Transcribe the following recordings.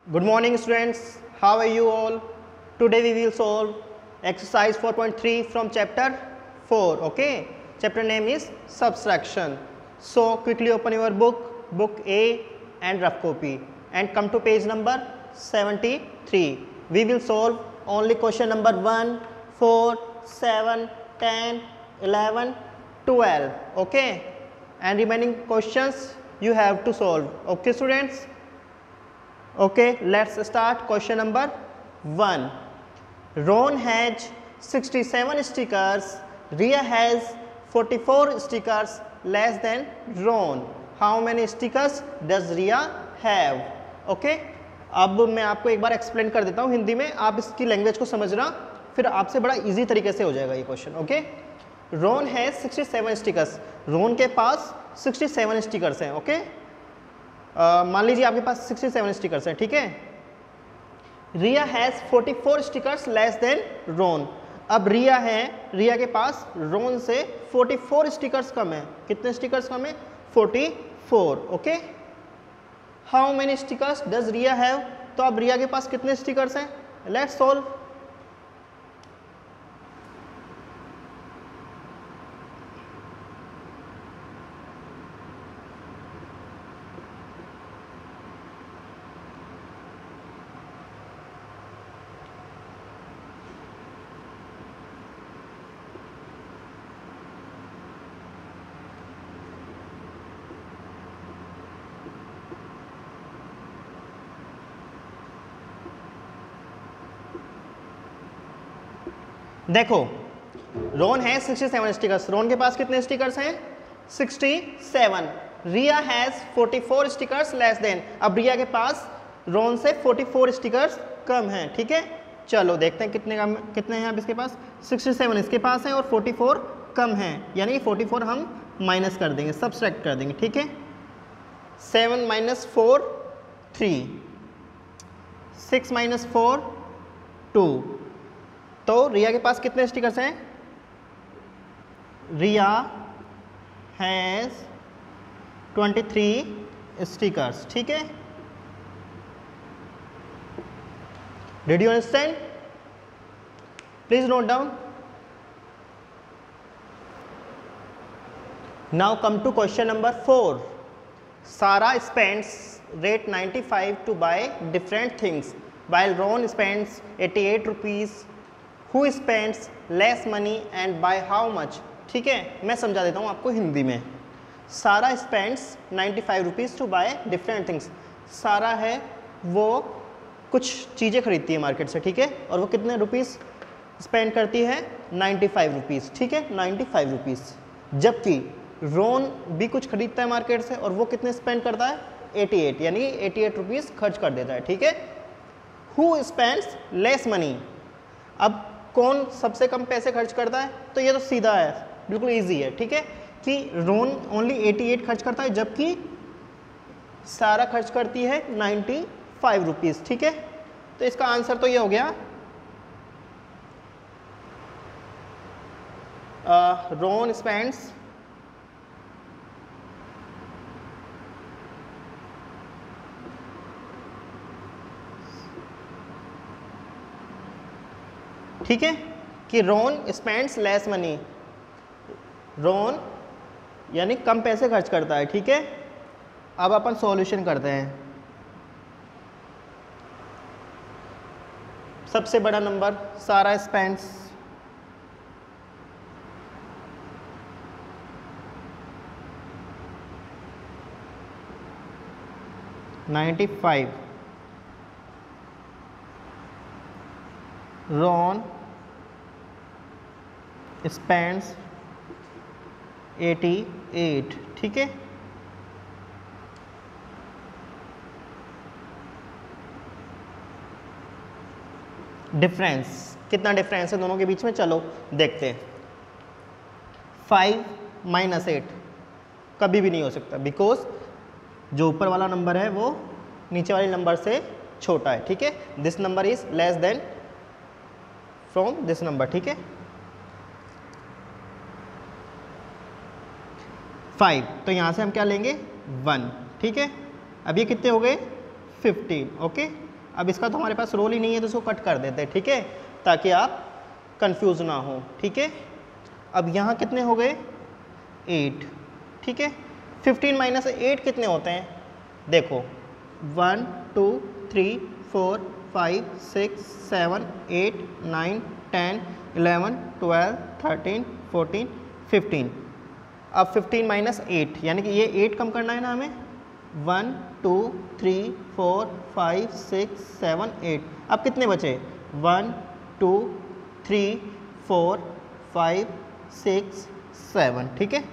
Good morning students, how are you all? Today we will solve exercise 4.3 from chapter 4, okay? Chapter name is subtraction. So quickly open your book A and rough copy and come to page number 73. We will solve only question number 1, 4, 7, 10, 11, 12, okay? And remaining questions you have to solve, okay students? Okay, let's start question number 1. Ron has 67 stickers, Ria has 44 stickers less than Ron. How many stickers does Ria have? Okay, अब मैं आपको एक बार explain कर देता हूँ हिंदी में, आप इसकी लैंग्वेज को समझना, फिर आपसे बड़ा इजी तरीके से हो जाएगा ये क्वेश्चन. ओके, रोन है 67 स्टिकर्स, रोन के पास 67 स्टिकर्स हैं. ओके, मान लीजिए आपके पास 67 स्टिकर्स हैं, ठीक है. रिया हैज़ 44 स्टिकर्स लेस देन रोन. अब रिया है, रिया के पास रोन से 44 स्टिकर्स कम है. कितने स्टिकर्स कम है? 44. Okay, how many stickers does Riya have? तो अब रिया के पास कितने स्टिकर्स हैं? Let's solve. देखो, रोन है 67 स्टिकर्स, रोन के पास कितने स्टिकर्स हैं? 67. रिया हैज़ 44 स्टिकर्स लेस देन. अब रिया के पास रोन से 44 स्टिकर्स कम हैं, ठीक है. चलो देखते हैं कितने हैं अब इसके पास. 67 इसके पास हैं और 44 कम हैं, यानी 44 हम माइनस कर देंगे, सब्सट्रैक्ट कर देंगे, ठीक है. 7 - 4 3, 6 - 4 2. तो रिया के पास कितने स्टिकर्स हैं? रिया हैज़ 23 स्टिकर्स, ठीक है. Did you understand? Please note down. Now come to question number 4. Sara spends rate 95 to buy different things while Ron spends 88 rupees. Who spends less money and by how much? ठीक है, मैं समझा देता हूँ आपको हिंदी में. Sara spends 95 rupees to buy different things. Sara है वो कुछ चीज़ें खरीदती है मार्केट से, ठीक है, और वो कितने रुपीज़ स्पेंड करती है? 95 रुपीज़, ठीक है, 95 रुपीज़. जबकि रोन भी कुछ खरीदता है मार्केट से और वो कितने स्पेंड करता है? 88, यानी 88 रुपीज़ खर्च कर देता है, ठीक है. Who spends less money? अब कौन सबसे कम पैसे खर्च करता है? तो ये तो सीधा है, बिल्कुल इजी है, ठीक है, कि रोन ओनली 88 खर्च करता है जबकि सारा खर्च करती है 95 रुपीज़, ठीक है. तो इसका आंसर तो ये हो गया, रोन स्पेंड्स ठीक है, कि रोन स्पेंड्स लेस मनी. रोन यानी कम पैसे खर्च करता है, ठीक है. अब अपन सॉल्यूशन करते हैं. सबसे बड़ा नंबर सारा स्पेंड्स 95. Ron spends 88, ठीक है. डिफरेंस कितना डिफरेंस है दोनों के बीच में? चलो देखते हैं. 5 - 8 कभी भी नहीं हो सकता, बिकॉज जो ऊपर वाला नंबर है वो नीचे वाले नंबर से छोटा है, ठीक है. This number is less than from this number, ठीक है. 5, तो यहाँ से हम क्या लेंगे? 1, ठीक है. अब ये कितने हो गए? 15. ओके, अब इसका तो हमारे पास रोल ही नहीं है तो इसको कट कर देते हैं, ठीक है, ताकि आप कंफ्यूज ना हो, ठीक है। अब यहाँ कितने हो गए 8, ठीक है। 15 माइनस 8 कितने होते हैं, देखो 1 2 3 4 5 6 7 8 9 10 11 12 13 14 15। अब 15 माइनस 8 यानी कि ये 8 कम करना है ना हमें, 1 2 3 4 5 6 7 8। अब कितने बचे 1 2 3 4 5 6 7, ठीक है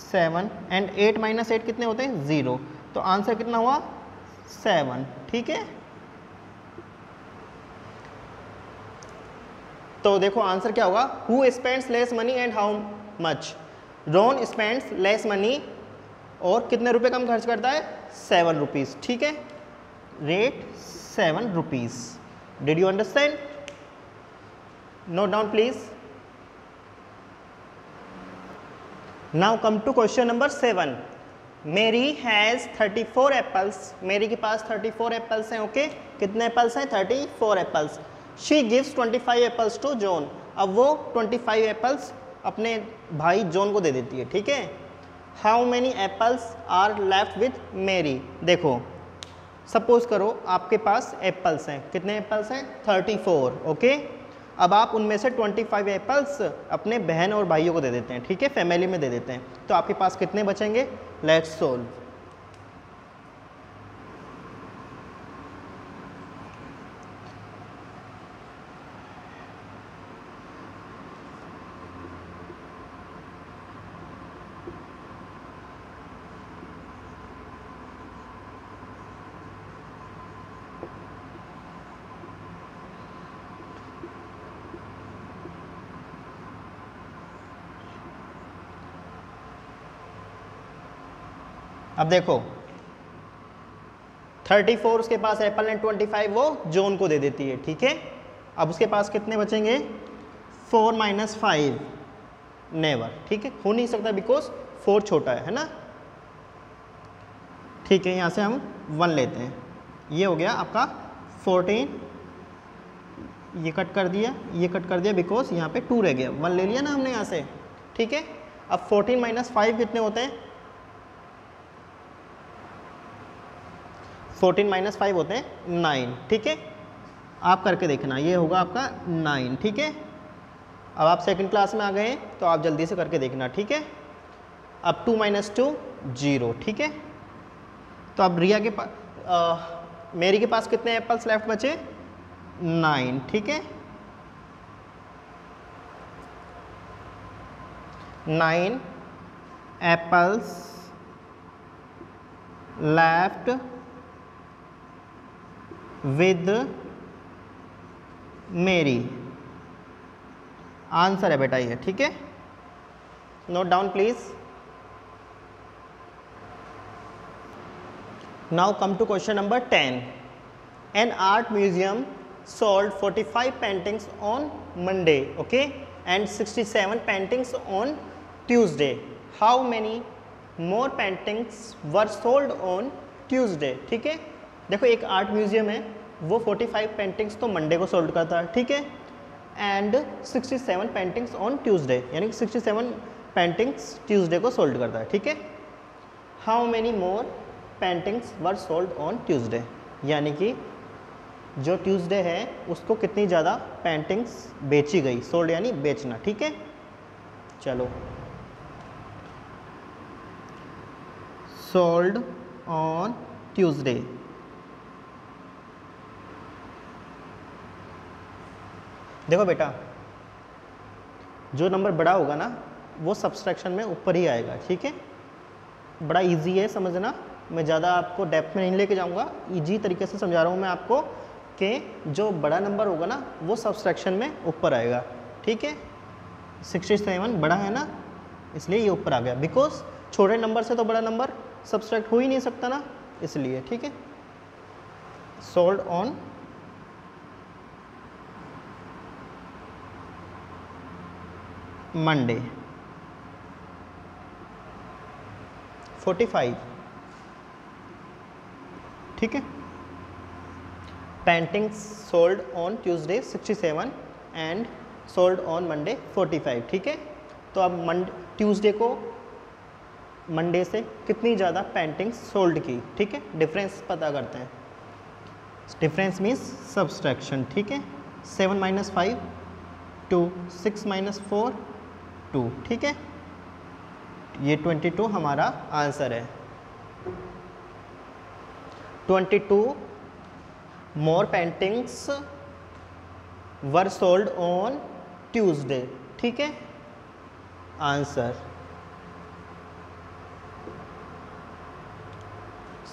7 एंड 8 माइनस 8 कितने होते हैं 0, तो आंसर कितना हुआ 7, ठीक है। तो देखो आंसर क्या होगा, who spends less money and how much. Ron spends less money और कितने रुपए कम खर्च करता है 7 रुपीज़, ठीक है, rate 7 rupees. Did you understand, note down please. Now come to question number 7। Mary has 34 apples, Mary के पास 34 एप्पल्स हैं, ओके कितने एप्पल्स हैं 34 apples. She gives 25 apples to John, अब वो 25 एप्पल्स अपने भाई जॉन को दे देती है, ठीक है। How many apples are left with Mary, देखो सपोज करो आपके पास एप्पल्स हैं, कितने एप्पल्स हैं 34, ओके। अब आप उनमें से 25 एप्पल्स अपने बहन और भाइयों को दे देते हैं, ठीक है, फैमिली में दे देते हैं, तो आपके पास कितने बचेंगे, लेट्स सोल्व। अब देखो 34 उसके पास एप्पल एंड 25 वो जॉन को दे देती है, ठीक है। अब उसके पास कितने बचेंगे 4 माइनस 5 नेवर, ठीक है, हो नहीं सकता बिकॉज 4 छोटा है ना, ठीक है। यहाँ से हम 1 लेते हैं, ये हो गया आपका 14, ये कट कर दिया, ये कट कर दिया बिकॉज यहाँ पे 2 रह गया, 1 ले लिया ना हमने यहाँ से, ठीक है। अब 14 माइनस 5 कितने होते हैं 14 माइनस 5 होते हैं 9, ठीक है। आप करके देखना, ये होगा आपका 9, ठीक है। अब आप सेकंड क्लास में आ गए हैं तो आप जल्दी से करके देखना, ठीक है। अब 2 माइनस 2 0, ठीक है। तो अब रिया के पास मेरी के पास कितने एप्पल्स लेफ्ट बचे 9, ठीक है। 9 apples left with Mary, answer है बेटा ये, ठीक है। Note down please. Now come to question number 10। An art museum sold 45 paintings on Monday, okay, and 67 paintings on Tuesday. How many more paintings were sold on Tuesday? ठीक है, देखो एक art museum है, वो 45 पेंटिंग्स तो Monday को sold करता है, ठीक है, एंड 67 पेंटिंग्स ऑन ट्यूसडे, यानी कि 67 पेंटिंग्स ट्यूसडे को सोल्ड करता है, ठीक है। How many more paintings were sold on Tuesday, यानी कि जो ट्यूसडे है उसको कितनी ज़्यादा पेंटिंग्स बेची गई, सोल्ड यानी बेचना, ठीक है। चलो, सोल्ड ऑन ट्यूसडे, देखो बेटा जो नंबर बड़ा होगा ना वो सब्सट्रैक्शन में ऊपर ही आएगा, ठीक है। बड़ा इजी है समझना, मैं ज़्यादा आपको डेप्थ में नहीं लेके जाऊंगा, इजी तरीके से समझा रहा हूँ मैं आपको कि जो बड़ा नंबर होगा ना वो सब्सट्रैक्शन में ऊपर आएगा, ठीक है। 67 बड़ा है ना, इसलिए ये ऊपर आ गया, बिकॉज छोटे नंबर से तो बड़ा नंबर सब्सट्रैक्ट हो ही नहीं सकता ना, इसलिए, ठीक है। सोल्ड ऑन मंडे 45, ठीक है। Paintings sold on Tuesday 67 and sold on Monday 45, ठीक है। तो अब ट्यूसडे को मंडे से कितनी ज़्यादा पेंटिंग्स सोल्ड की, ठीक है, डिफरेंस पता करते हैं। डिफरेंस मीन्स सब्सट्रैक्शन, ठीक है। 7 - 5 2, 6 - 4 2, ठीक है। ये 22 हमारा आंसर है। 22 more paintings were sold on Tuesday, ठीक है, आंसर।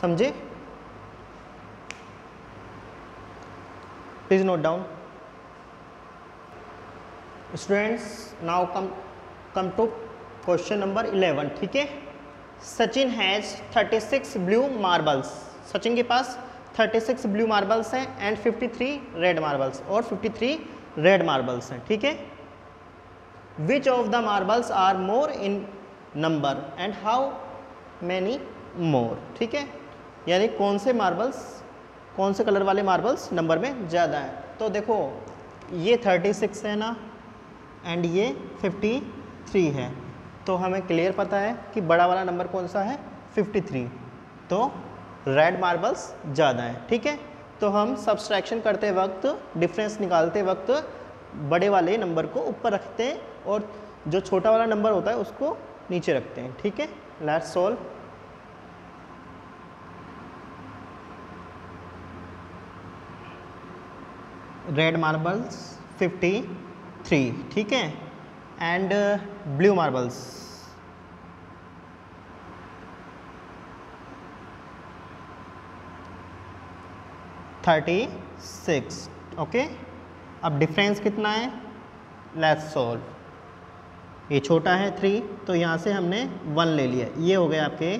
समझे? Please note down. Students now come to question number 11, ठीक है। Sachin has 36 blue marbles. Sachin के पास 36 ब्लू मार्बल्स हैं एंड 53 रेड मार्बल्स, और 53 रेड मार्बल्स हैं, ठीक है। Which of the marbles are more in number and how many more, ठीक है। यानी कौन से मार्बल्स, कौन से कलर वाले मार्बल्स नंबर में ज़्यादा हैं। तो देखो ये 36 है ना, एंड ये 53 है, तो हमें क्लियर पता है कि बड़ा वाला नंबर कौन सा है, 53। तो रेड मार्बल्स ज़्यादा हैं, ठीक है। तो हम सब्सट्रैक्शन करते वक्त, डिफरेंस निकालते वक्त बड़े वाले नंबर को ऊपर रखते हैं और जो छोटा वाला नंबर होता है उसको नीचे रखते हैं, ठीक है। Let's solve. रेड मार्बल्स 53, ठीक है, एंड ब्लू मार्बल्स 36, ओके। अब डिफरेंस कितना है, लेट्स सॉल्व। ये छोटा है 3, तो यहाँ से हमने 1 ले लिया, ये हो गया आपके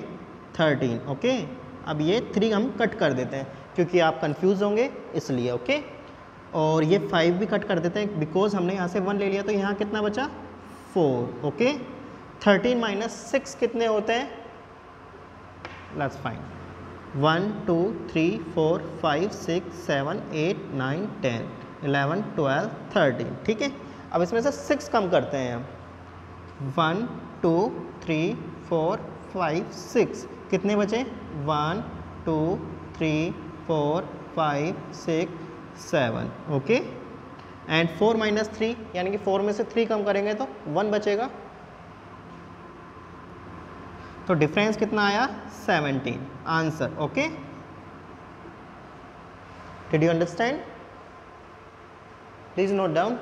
13, ओके। अब ये 3 हम कट कर देते हैं क्योंकि आप कंफ्यूज होंगे इसलिए, ओके। और ये 5 भी कट कर देते हैं बिकॉज हमने यहाँ से 1 ले लिया, तो यहाँ कितना बचा 4, ओके। 13 - 6 कितने होते हैं, लेट्स फाइंड। 1 2 3 4 5 6 7 8 9 10 11 12 13, ठीक है। अब इसमें से 6 कम करते हैं हम। 1 2 3 4 5 6 कितने बचे, 1 2 3 4 5 6 7, ओके। एंड 4 - 3 यानी कि 4 में से 3 कम करेंगे तो 1 बचेगा। तो डिफरेंस कितना आया, 17, answer, okay. Did you understand? Please note down.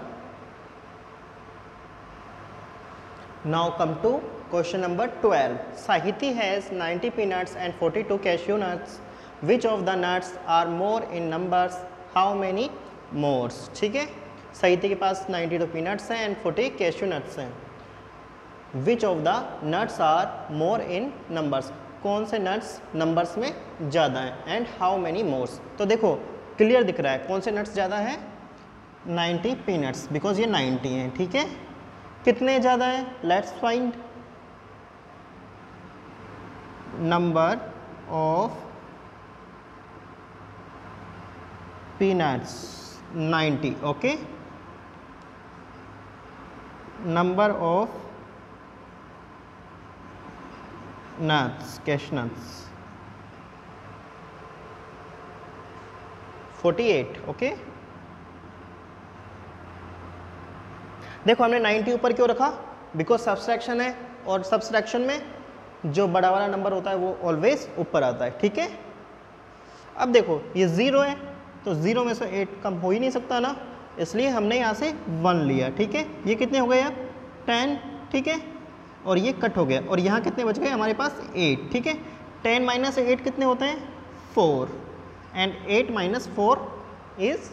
Now come to question number 12। Sahiti has 90 peanuts and 42 cashew nuts. Which of the nuts are more in numbers? How many more? ठीक है, साहिती के पास 92 peanuts हैं and 40 cashew nuts हैं। Which of the nuts are more in numbers, कौन से nuts numbers में ज़्यादा हैं, एंड हाउ मैनी मोर्स। तो देखो क्लियर दिख रहा है कौन से नट्स ज़्यादा हैं, 90 पीनट्स, बिकॉज ये 90 हैं, ठीक है। कितने ज़्यादा हैं, let's find number of peanuts 90, okay. Number of nuts, cashew nuts 48, okay. देखो हमने 90 ऊपर क्यों रखा, बिकॉज सब्सट्रैक्शन है और सब्सट्रैक्शन में जो बड़ा वाला नंबर होता है वो ऑलवेज ऊपर आता है, ठीक है। अब देखो ये 0 है, तो 0 में से 8 कम हो ही नहीं सकता ना, इसलिए हमने यहाँ से 1 लिया, ठीक है। ये कितने हो गए अब 10, ठीक है, और ये कट हो गया, और यहाँ कितने बच गए हमारे पास 8, ठीक है। 10 - 8 कितने होते हैं, 4, एंड 8 - 4 इज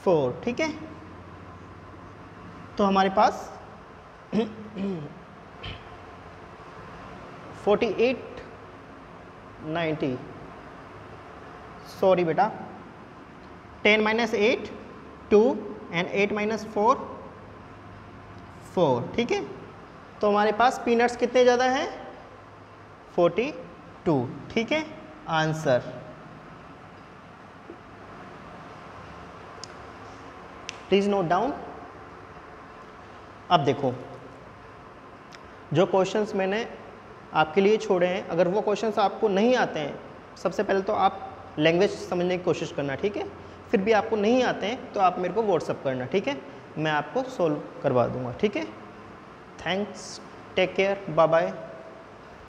4, ठीक है। तो हमारे पास 48 90, सॉरी बेटा, 10 - 8 2 एंड 8 - 4 4, ठीक है। तो हमारे पास पीनट्स कितने ज़्यादा हैं, 42, ठीक है, आंसर। Please note down. अब देखो जो क्वेश्चंस मैंने आपके लिए छोड़े हैं, अगर वो क्वेश्चंस आपको नहीं आते हैं, सबसे पहले तो आप लैंग्वेज समझने की कोशिश करना, ठीक है। फिर भी आपको नहीं आते हैं तो आप मेरे को व्हाट्सअप करना, ठीक है, मैं आपको सोल्व करवा दूंगा, ठीक है। Thanks, take care, bye bye.